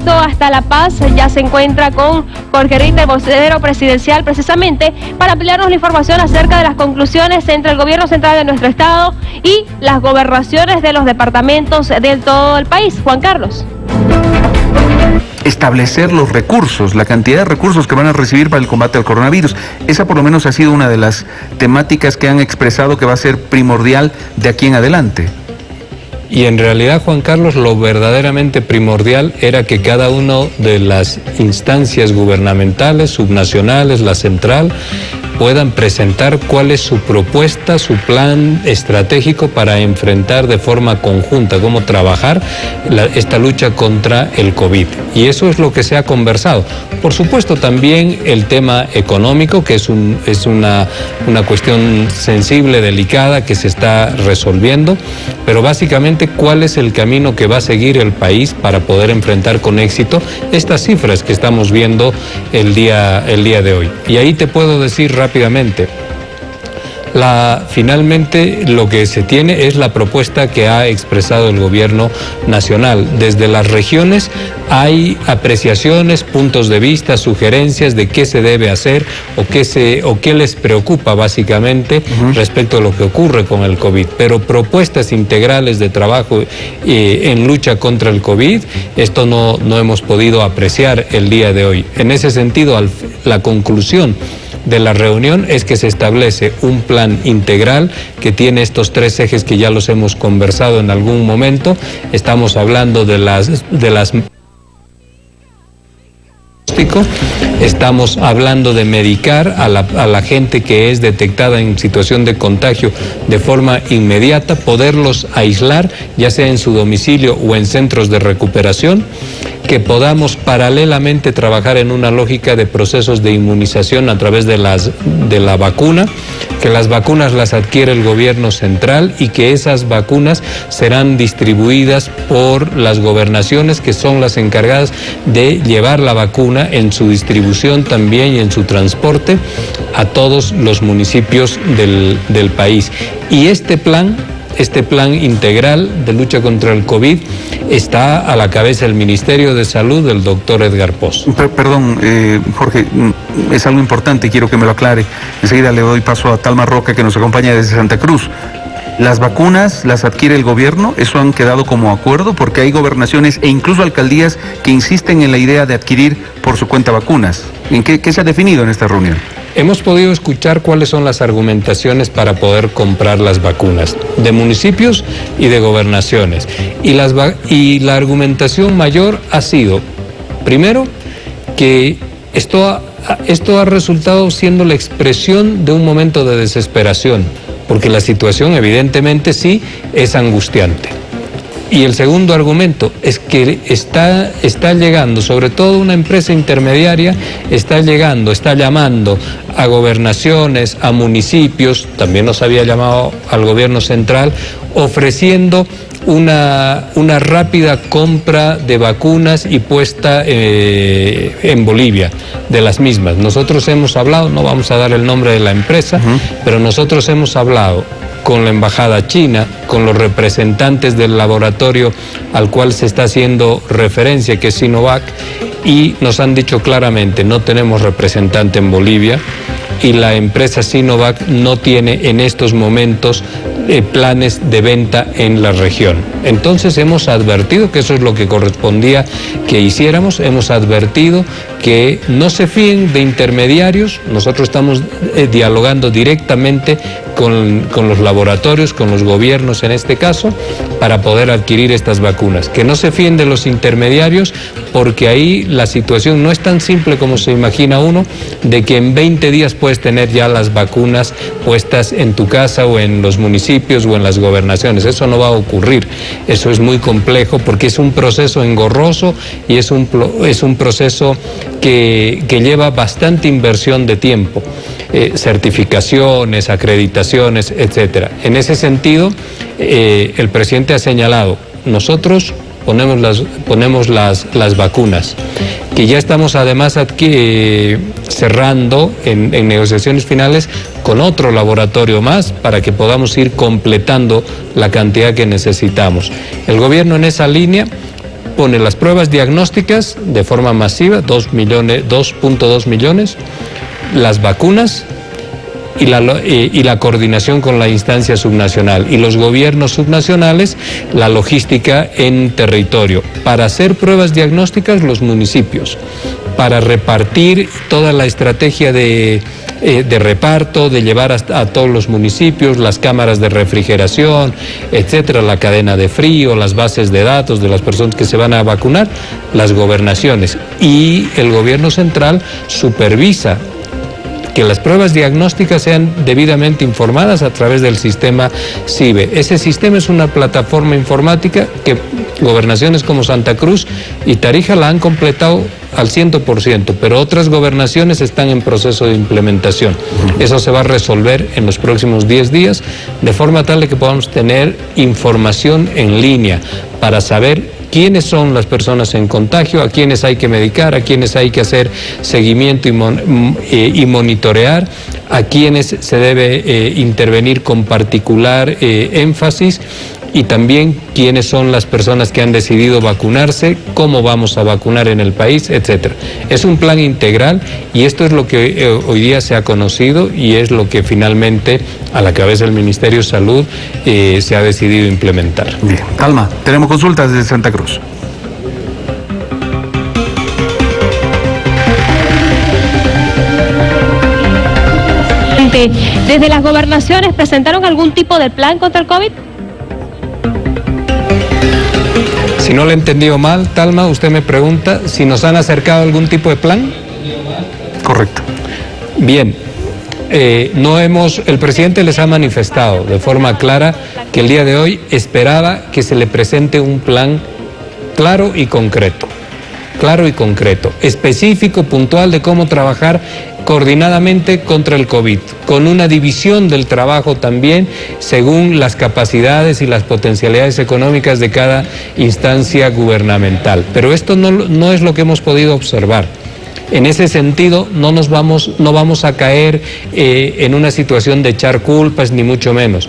directo hasta La Paz. Ya se encuentra con Jorge Ritter, vocero presidencial, precisamente para ampliarnos la información acerca de las conclusiones entre el gobierno central de nuestro estado y las gobernaciones de los departamentos de todo el país. Juan Carlos. Establecer los recursos, la cantidad de recursos que van a recibir para el combate al coronavirus. Esa por lo menos ha sido una de las temáticas que han expresado que va a ser primordial de aquí en adelante. Y en realidad, Juan Carlos, lo verdaderamente primordial era que cada una de las instancias gubernamentales, subnacionales, la central, puedan presentar cuál es su propuesta, su plan estratégico para enfrentar de forma conjunta, cómo trabajar esta lucha contra el COVID. Y eso es lo que se ha conversado. Por supuesto, también el tema económico, que es una cuestión sensible, delicada, que se está resolviendo, pero básicamente cuál es el camino que va a seguir el país para poder enfrentar con éxito estas cifras que estamos viendo el día de hoy. Y ahí te puedo decir rápidamente, finalmente lo que se tiene es la propuesta que ha expresado el gobierno nacional. Desde las regiones hay apreciaciones, puntos de vista, sugerencias de qué se debe hacer o qué les preocupa básicamente respecto a lo que ocurre con el COVID. Pero propuestas integrales de trabajo en lucha contra el COVID, esto no hemos podido apreciar el día de hoy. En ese sentido, la conclusión de la reunión es que se establece un plan integral que tiene estos tres ejes que ya los hemos conversado en algún momento. Estamos hablando de las estamos hablando de medicar a la gente que es detectada en situación de contagio de forma inmediata, poderlos aislar, ya sea en su domicilio o en centros de recuperación, que podamos paralelamente trabajar en una lógica de procesos de inmunización a través de la vacuna, que las vacunas las adquiere el gobierno central y que esas vacunas serán distribuidas por las gobernaciones, que son las encargadas de llevar la vacuna en su distribución también y en su transporte a todos los municipios del país. Y este plan integral de lucha contra el COVID está a la cabeza del Ministerio de Salud del doctor Edgar Poz. Perdón, Jorge, es algo importante y quiero que me lo aclare. Enseguida le doy paso a Talma Roca, que nos acompaña desde Santa Cruz. ¿Las vacunas las adquiere el gobierno? ¿Eso han quedado como acuerdo? Porque hay gobernaciones e incluso alcaldías que insisten en la idea de adquirir por su cuenta vacunas. ¿En qué se ha definido en esta reunión? Hemos podido escuchar cuáles son las argumentaciones para poder comprar las vacunas de municipios y de gobernaciones. Y la argumentación mayor ha sido, primero, que esto ha resultado siendo la expresión de un momento de desesperación, porque la situación evidentemente sí es angustiante. Y el segundo argumento es que está llegando, sobre todo una empresa intermediaria, está llamando a gobernaciones, a municipios, también nos había llamado al gobierno central, ofreciendo una rápida compra de vacunas y puesta en Bolivia de las mismas. Nosotros hemos hablado, no vamos a dar el nombre de la empresa, pero nosotros hemos hablado con la embajada china, con los representantes del laboratorio al cual se está haciendo referencia, que es Sinovac, y nos han dicho claramente, no tenemos representante en Bolivia y la empresa Sinovac no tiene en estos momentos planes de venta en la región. Entonces hemos advertido que eso es lo que correspondía que hiciéramos, hemos advertido que no se fíen de intermediarios, nosotros estamos dialogando directamente con los laboratorios, con los gobiernos en este caso, para poder adquirir estas vacunas. Que no se fíen de los intermediarios, porque ahí la situación no es tan simple como se imagina uno, de que en 20 días puedes tener ya las vacunas puestas en tu casa o en los municipios o en las gobernaciones. Eso no va a ocurrir. Eso es muy complejo porque es un proceso engorroso y es un proceso que lleva bastante inversión de tiempo. Certificaciones, acreditaciones, etcétera. En ese sentido, el presidente ha señalado, nosotros ponemos las vacunas, que ya estamos además cerrando en negociaciones finales con otro laboratorio más para que podamos ir completando la cantidad que necesitamos. El gobierno en esa línea pone las pruebas diagnósticas de forma masiva, 2.2 millones, las vacunas y la coordinación con la instancia subnacional, y los gobiernos subnacionales, la logística en territorio. Para hacer pruebas diagnósticas, los municipios. Para repartir toda la estrategia de reparto, de llevar a todos los municipios, las cámaras de refrigeración, etcétera, la cadena de frío, las bases de datos de las personas que se van a vacunar, las gobernaciones. Y el gobierno central supervisa que las pruebas diagnósticas sean debidamente informadas a través del sistema CIBE. Ese sistema es una plataforma informática que gobernaciones como Santa Cruz y Tarija la han completado al 100%, pero otras gobernaciones están en proceso de implementación. Eso se va a resolver en los próximos 10 días, de forma tal de que podamos tener información en línea para saber quiénes son las personas en contagio, a quiénes hay que medicar, a quiénes hay que hacer seguimiento y monitorear, a quiénes se debe intervenir con particular énfasis, y también quiénes son las personas que han decidido vacunarse, cómo vamos a vacunar en el país, etcétera. Es un plan integral y esto es lo que hoy día se ha conocido y es lo que finalmente a la cabeza del Ministerio de Salud se ha decidido implementar. Bien, Alma, tenemos consultas desde Santa Cruz. ¿Desde las gobernaciones presentaron algún tipo de plan contra el COVID? Si no le he entendido mal, Talma, usted me pregunta si nos han acercado algún tipo de plan. Correcto. Bien, el presidente les ha manifestado de forma clara que el día de hoy esperaba que se le presente un plan claro y concreto, específico, puntual de cómo trabajar coordinadamente contra el COVID, con una división del trabajo también según las capacidades y las potencialidades económicas de cada instancia gubernamental. Pero esto no es lo que hemos podido observar. En ese sentido, no vamos a caer en una situación de echar culpas, ni mucho menos.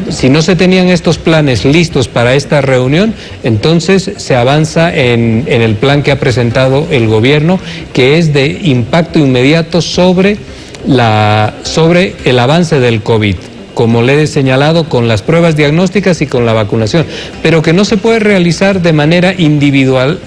Si no se tenían estos planes listos para esta reunión, entonces se avanza en el plan que ha presentado el gobierno, que es de impacto inmediato sobre el avance del COVID, como le he señalado, con las pruebas diagnósticas y con la vacunación, pero que no se puede realizar de manera individual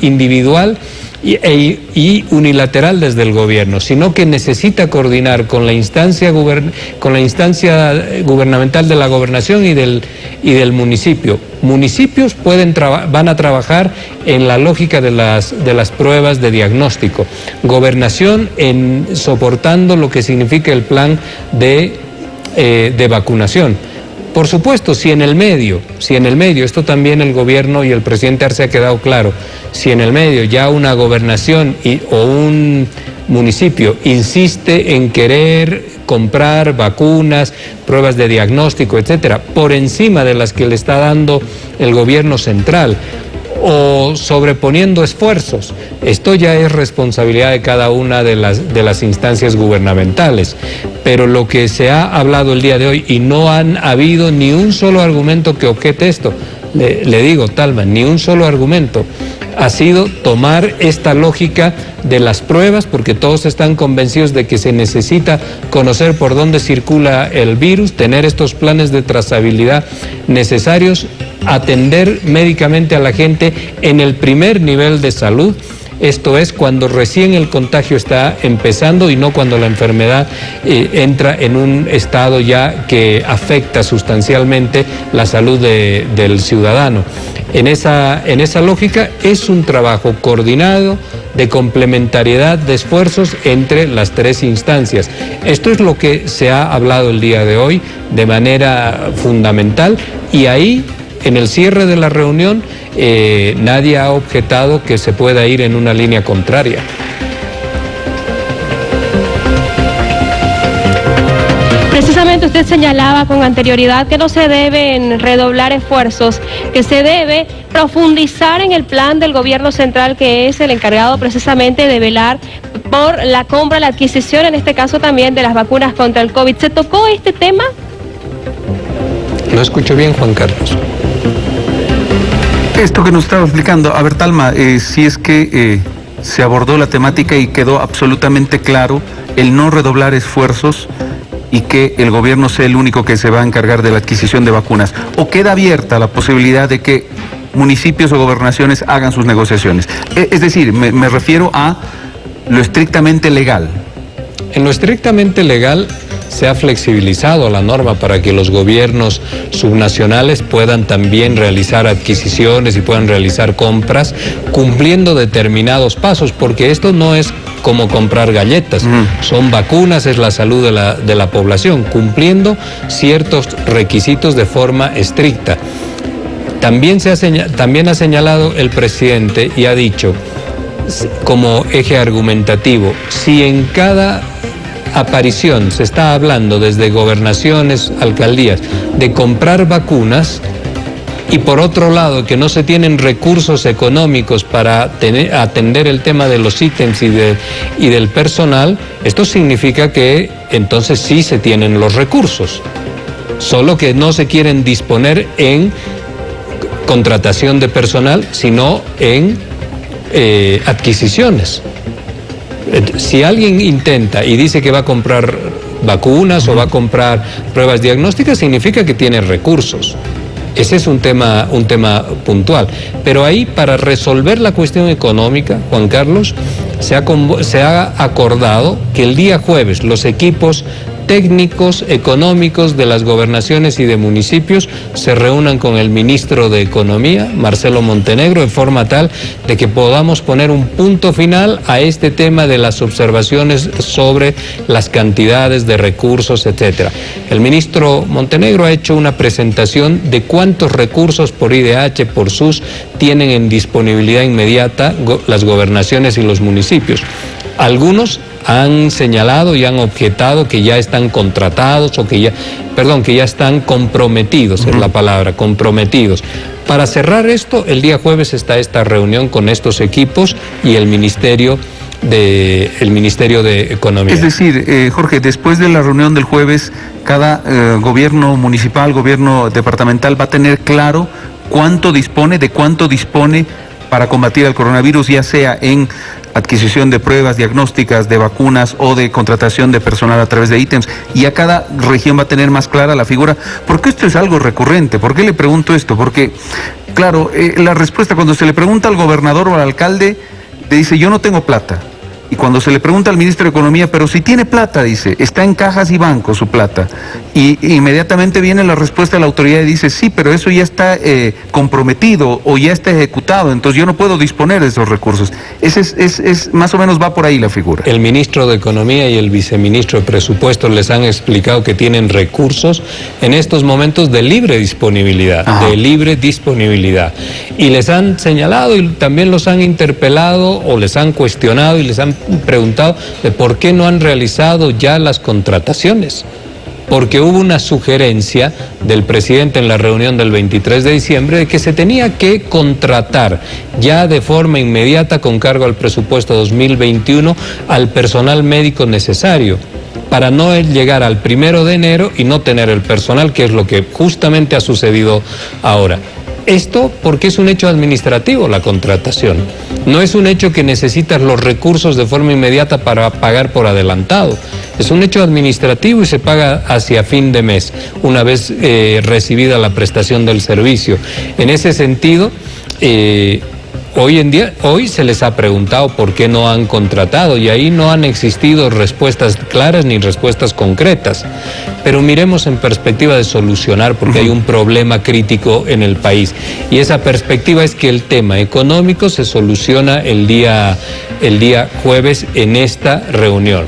y unilateral desde el gobierno, sino que necesita coordinar con la instancia gubernamental de la gobernación y del municipio. Municipios van a trabajar en la lógica de las pruebas de diagnóstico. Gobernación soportando lo que significa el plan de vacunación. Por supuesto, si en el medio, esto también el gobierno y el presidente Arce ha quedado claro, si en el medio ya una gobernación o un municipio insiste en querer comprar vacunas, pruebas de diagnóstico, etcétera, por encima de las que le está dando el gobierno central, o sobreponiendo esfuerzos, esto ya es responsabilidad de cada una de las instancias gubernamentales. Pero lo que se ha hablado el día de hoy, y no han habido ni un solo argumento que objete esto, le digo, Talma, ni un solo argumento, ha sido tomar esta lógica de las pruebas, porque todos están convencidos de que se necesita conocer por dónde circula el virus, tener estos planes de trazabilidad necesarios, atender médicamente a la gente en el primer nivel de salud. Esto es cuando recién el contagio está empezando y no cuando la enfermedad entra en un estado ya que afecta sustancialmente la salud del ciudadano. En esa lógica es un trabajo coordinado de complementariedad de esfuerzos entre las tres instancias. Esto es lo que se ha hablado el día de hoy de manera fundamental, y ahí, en el cierre de la reunión, nadie ha objetado que se pueda ir en una línea contraria. Precisamente usted señalaba con anterioridad que no se deben redoblar esfuerzos, que se debe profundizar en el plan del gobierno central, que es el encargado precisamente de velar por la compra, la adquisición, en este caso también de las vacunas contra el COVID. ¿Se tocó este tema? No escucho bien, Juan Carlos. Esto que nos estaba explicando, a ver, Talma, si es que se abordó la temática y quedó absolutamente claro el no redoblar esfuerzos y que el gobierno sea el único que se va a encargar de la adquisición de vacunas, o queda abierta la posibilidad de que municipios o gobernaciones hagan sus negociaciones. Es decir, me refiero a lo estrictamente legal. En lo estrictamente legal se ha flexibilizado la norma para que los gobiernos subnacionales puedan también realizar adquisiciones y puedan realizar compras cumpliendo determinados pasos, porque esto no es como comprar galletas, son vacunas, es la salud de la población, cumpliendo ciertos requisitos de forma estricta. También ha señalado el presidente y ha dicho, como eje argumentativo, si en cada aparición se está hablando desde gobernaciones, alcaldías, de comprar vacunas, y por otro lado que no se tienen recursos económicos para atender el tema de los ítems y del personal, esto significa que entonces sí se tienen los recursos, solo que no se quieren disponer en contratación de personal, sino en adquisiciones. Si alguien intenta y dice que va a comprar vacunas o va a comprar pruebas diagnósticas, significa que tiene recursos. Ese es un tema puntual. Pero ahí, para resolver la cuestión económica, Juan Carlos, se ha acordado que el día jueves los equipos técnicos económicos de las gobernaciones y de municipios se reúnan con el ministro de Economía, Marcelo Montenegro, de forma tal de que podamos poner un punto final a este tema de las observaciones sobre las cantidades de recursos, etcétera. El ministro Montenegro ha hecho una presentación de cuántos recursos por IDH, por SUS, tienen en disponibilidad inmediata las gobernaciones y los municipios. Algunos han señalado y han objetado que ya están contratados o que ya están comprometidos, es la palabra, comprometidos. Para cerrar esto, el día jueves está esta reunión con estos equipos y el Ministerio de Economía. Es decir, Jorge, después de la reunión del jueves, cada gobierno municipal, gobierno departamental va a tener claro de cuánto dispone para combatir el coronavirus, ya sea en adquisición de pruebas diagnósticas, de vacunas o de contratación de personal a través de ítems, y a cada región va a tener más clara la figura, porque esto es algo recurrente. ¿Por qué le pregunto esto? Porque, claro, la respuesta cuando se le pregunta al gobernador o al alcalde, le dice, yo no tengo plata. Y cuando se le pregunta al ministro de Economía, pero si tiene plata, dice, está en cajas y bancos su plata. Y inmediatamente viene la respuesta de la autoridad y dice, sí, pero eso ya está comprometido o ya está ejecutado, entonces yo no puedo disponer de esos recursos. Es más o menos va por ahí la figura. El ministro de Economía y el viceministro de Presupuestos les han explicado que tienen recursos en estos momentos de libre disponibilidad, Y les han señalado y también los han interpelado o les han cuestionado y les han preguntado de por qué no han realizado ya las contrataciones, porque hubo una sugerencia del presidente en la reunión del 23 de diciembre de que se tenía que contratar ya de forma inmediata con cargo al presupuesto 2021 al personal médico necesario, para no llegar al 1 de enero y no tener el personal, que es lo que justamente ha sucedido ahora. Esto porque es un hecho administrativo la contratación, no es un hecho que necesitas los recursos de forma inmediata para pagar por adelantado, es un hecho administrativo y se paga hacia fin de mes, una vez recibida la prestación del servicio. En ese sentido, hoy se les ha preguntado por qué no han contratado y ahí no han existido respuestas claras ni respuestas concretas. Pero miremos en perspectiva de solucionar, porque hay un problema crítico en el país. Y esa perspectiva es que el tema económico se soluciona el día jueves en esta reunión.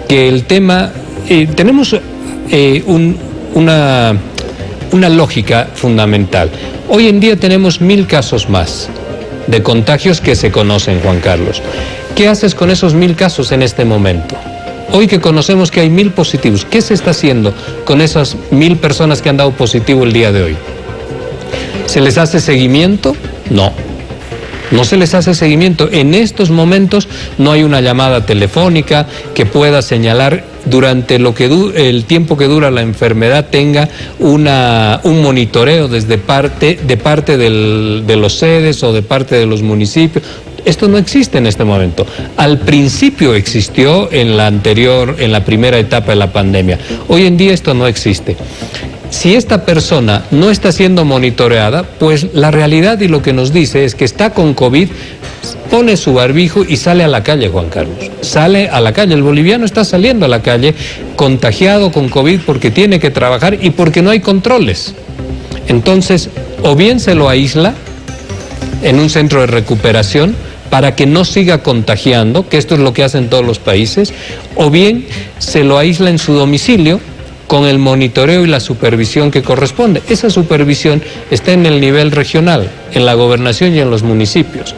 Que el tema, tenemos una lógica fundamental. Hoy en día tenemos 1000 casos más de contagios que se conocen, Juan Carlos. ¿Qué haces con esos 1000 casos en este momento? Hoy que conocemos que hay 1000 positivos, ¿qué se está haciendo con esas 1000 personas que han dado positivo el día de hoy? ¿Se les hace seguimiento? No se les hace seguimiento. En estos momentos no hay una llamada telefónica que pueda señalar durante el tiempo que dura la enfermedad tenga un monitoreo de parte de los sedes o de parte de los municipios. Esto no existe en este momento. Al principio existió en la primera etapa de la pandemia. Hoy en día esto no existe. Si esta persona no está siendo monitoreada, pues la realidad y lo que nos dice es que está con COVID, pone su barbijo y sale a la calle, Juan Carlos. Sale a la calle. El boliviano está saliendo a la calle contagiado con COVID porque tiene que trabajar y porque no hay controles. Entonces, o bien se lo aísla en un centro de recuperación para que no siga contagiando, que esto es lo que hacen todos los países, o bien se lo aísla en su domicilio con el monitoreo y la supervisión que corresponde. Esa supervisión está en el nivel regional, en la gobernación y en los municipios.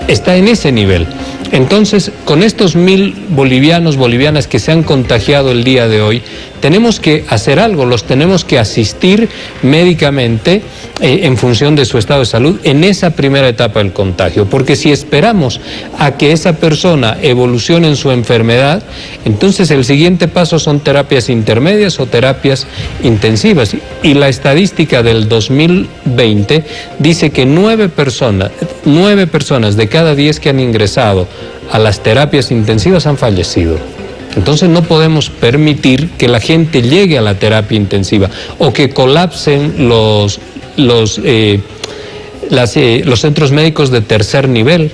Está en ese nivel. Entonces, con estos 1.000 bolivianas que se han contagiado el día de hoy, tenemos que hacer algo, los tenemos que asistir médicamente en función de su estado de salud en esa primera etapa del contagio, porque si esperamos a que esa persona evolucione en su enfermedad, entonces el siguiente paso son terapias intermedias o terapias intensivas. Y la estadística del 2020 dice que 9 personas de cada 10 que han ingresado a las terapias intensivas han fallecido. Entonces no podemos permitir que la gente llegue a la terapia intensiva o que colapsen los centros médicos de tercer nivel.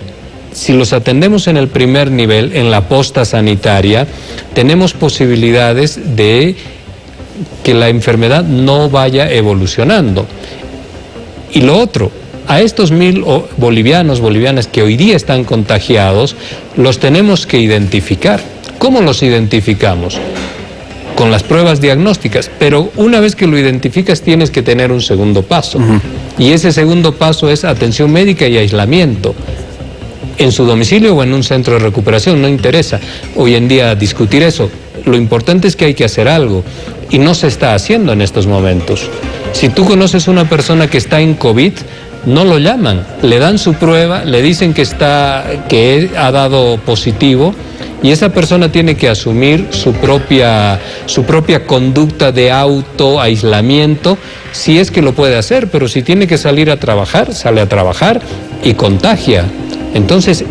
Si los atendemos en el primer nivel, en la posta sanitaria, tenemos posibilidades de que la enfermedad no vaya evolucionando. Y lo otro, a estos 1.000 bolivianas que hoy día están contagiados, los tenemos que identificar. ¿Cómo los identificamos? Con las pruebas diagnósticas, pero una vez que lo identificas tienes que tener un segundo paso. Y ese segundo paso es atención médica y aislamiento. En su domicilio o en un centro de recuperación, no interesa hoy en día discutir eso. Lo importante es que hay que hacer algo y no se está haciendo en estos momentos. Si tú conoces una persona que está en COVID, no lo llaman, le dan su prueba, le dicen que ha dado positivo y esa persona tiene que asumir su propia conducta de autoaislamiento, si es que lo puede hacer, pero si tiene que salir a trabajar, sale a trabajar y contagia. Entonces,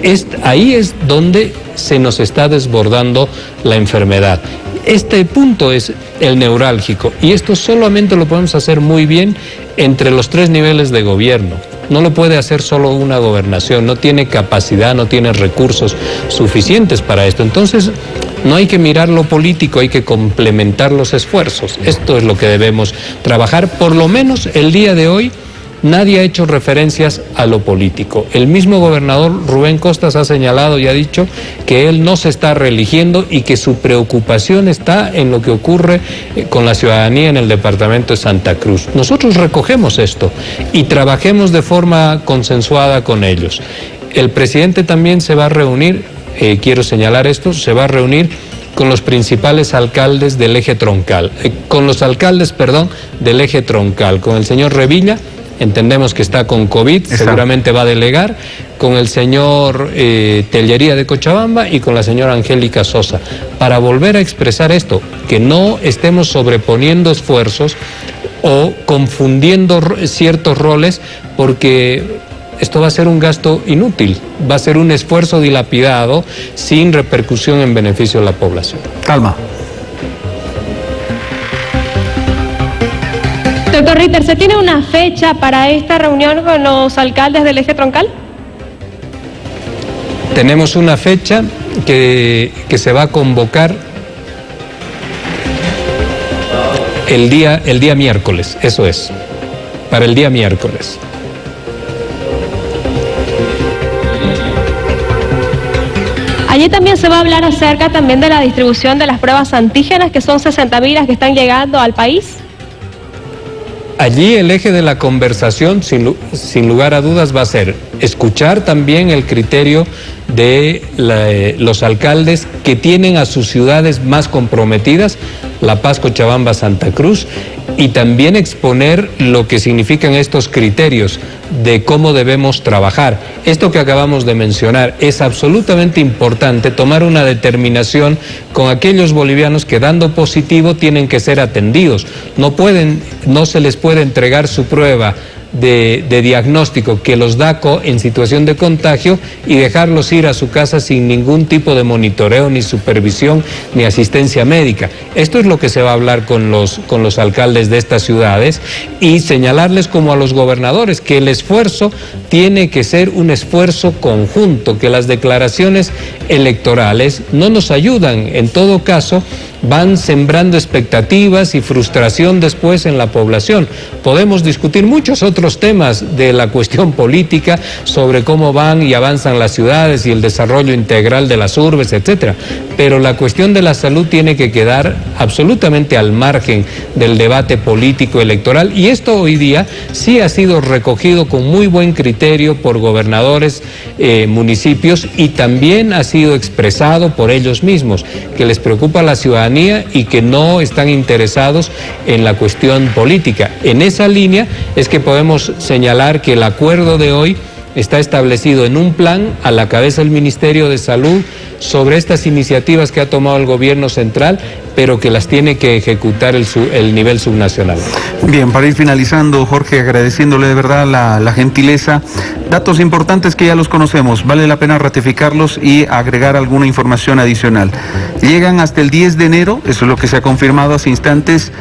ahí es donde se nos está desbordando la enfermedad. Este punto es el neurálgico y esto solamente lo podemos hacer muy bien entre los 3 niveles de gobierno. No lo puede hacer solo una gobernación, no tiene capacidad, no tiene recursos suficientes para esto. Entonces, no hay que mirar lo político, hay que complementar los esfuerzos. Esto es lo que debemos trabajar. Por lo menos el día de hoy, nadie ha hecho referencias a lo político. El mismo gobernador Rubén Costas ha señalado y ha dicho que él no se está reeligiendo y que su preocupación está en lo que ocurre con la ciudadanía en el departamento de Santa Cruz. Nosotros recogemos esto y trabajemos de forma consensuada con ellos. El presidente también se va a reunir, quiero señalar esto, se va a reunir con los principales alcaldes del eje troncal, del eje troncal, con el señor Revilla. Entendemos que está con COVID, seguramente va a delegar, con el señor Tellería de Cochabamba y con la señora Angélica Sosa, para volver a expresar esto, que no estemos sobreponiendo esfuerzos o confundiendo ciertos roles, porque esto va a ser un gasto inútil, va a ser un esfuerzo dilapidado sin repercusión en beneficio de la población. Calma. Doctor Ritter, ¿se tiene una fecha para esta reunión con los alcaldes del eje troncal? Tenemos una fecha que se va a convocar el día miércoles, eso es, para el día miércoles. Allí también se va a hablar acerca también de la distribución de las pruebas antígenas, que son 60.000 las que están llegando al país. Allí el eje de la conversación, sin lugar a dudas, va a ser escuchar también el criterio de los alcaldes que tienen a sus ciudades más comprometidas, La Paz, Cochabamba, Santa Cruz, y también exponer lo que significan estos criterios de cómo debemos trabajar. Esto que acabamos de mencionar es absolutamente importante, tomar una determinación con aquellos bolivianos que, dando positivo, tienen que ser atendidos. No se les puede entregar su prueba de diagnóstico que los da en situación de contagio y dejarlos ir a su casa sin ningún tipo de monitoreo, ni supervisión, ni asistencia médica. Esto es lo que se va a hablar con los alcaldes de estas ciudades, y señalarles, como a los gobernadores, que el esfuerzo tiene que ser un esfuerzo conjunto, que las declaraciones electorales no nos ayudan. En todo caso, van sembrando expectativas y frustración después en la población. Podemos discutir muchos otros temas de la cuestión política, sobre cómo van y avanzan las ciudades y el desarrollo integral de las urbes, etcétera. Pero la cuestión de la salud tiene que quedar absolutamente al margen del debate político electoral, y esto hoy día sí ha sido recogido con muy buen criterio por gobernadores, municipios, y también ha sido expresado por ellos mismos, que les preocupa la ciudadanía y que no están interesados en la cuestión política. En esa línea es que podemos señalar que el acuerdo de hoy está establecido en un plan a la cabeza del Ministerio de Salud sobre estas iniciativas que ha tomado el gobierno central, pero que las tiene que ejecutar el nivel subnacional. Bien, para ir finalizando, Jorge, agradeciéndole de verdad la gentileza. Datos importantes que ya los conocemos, vale la pena ratificarlos y agregar alguna información adicional. Llegan hasta el 10 de enero, eso es lo que se ha confirmado hace instantes,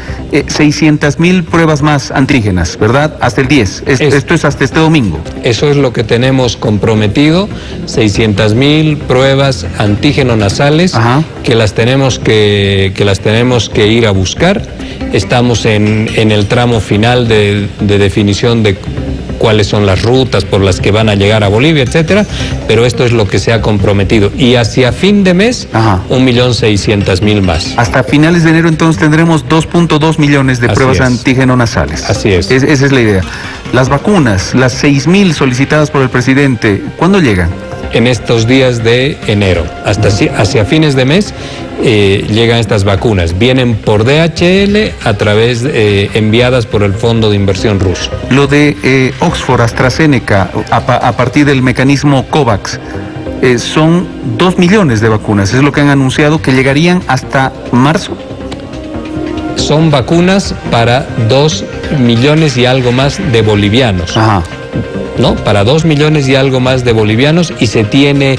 600,000 pruebas más antígenas, ¿verdad? Hasta el 10, esto es hasta este domingo. Eso es lo que tenemos comprometido, 600,000 pruebas antígeno nasales. Ajá. que las tenemos que ir a buscar. Estamos en el tramo final de definición de cuáles son las rutas por las que van a llegar a Bolivia, etcétera, pero esto es lo que se ha comprometido. Y hacia fin de mes, 1.600.000 más. Hasta finales de enero entonces tendremos 2.2 millones de pruebas antígeno nasales. Así es. Esa es la idea. Las vacunas, las 6.000 solicitadas por el presidente, ¿cuándo llegan? En estos días de enero, hacia fines de mes llegan estas vacunas. Vienen por DHL a través enviadas por el Fondo de Inversión ruso. Lo de Oxford, AstraZeneca, a partir del mecanismo COVAX, son 2 millones de vacunas, es lo que han anunciado, que llegarían hasta marzo. Son vacunas para 2 millones y algo más de bolivianos. Ajá. ¿No? Para 2 millones y algo más de bolivianos, y se tiene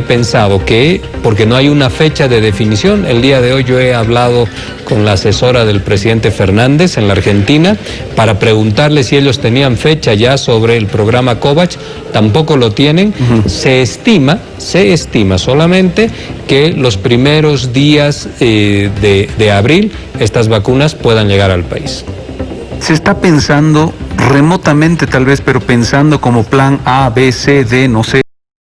pensado que, porque no hay una fecha de definición, el día de hoy yo he hablado con la asesora del presidente Fernández en la Argentina para preguntarle si ellos tenían fecha ya sobre el programa COVAX, tampoco lo tienen. Se estima solamente que los primeros días de abril estas vacunas puedan llegar al país. Se está pensando remotamente tal vez, pero pensando como plan A, B, C, D, no sé,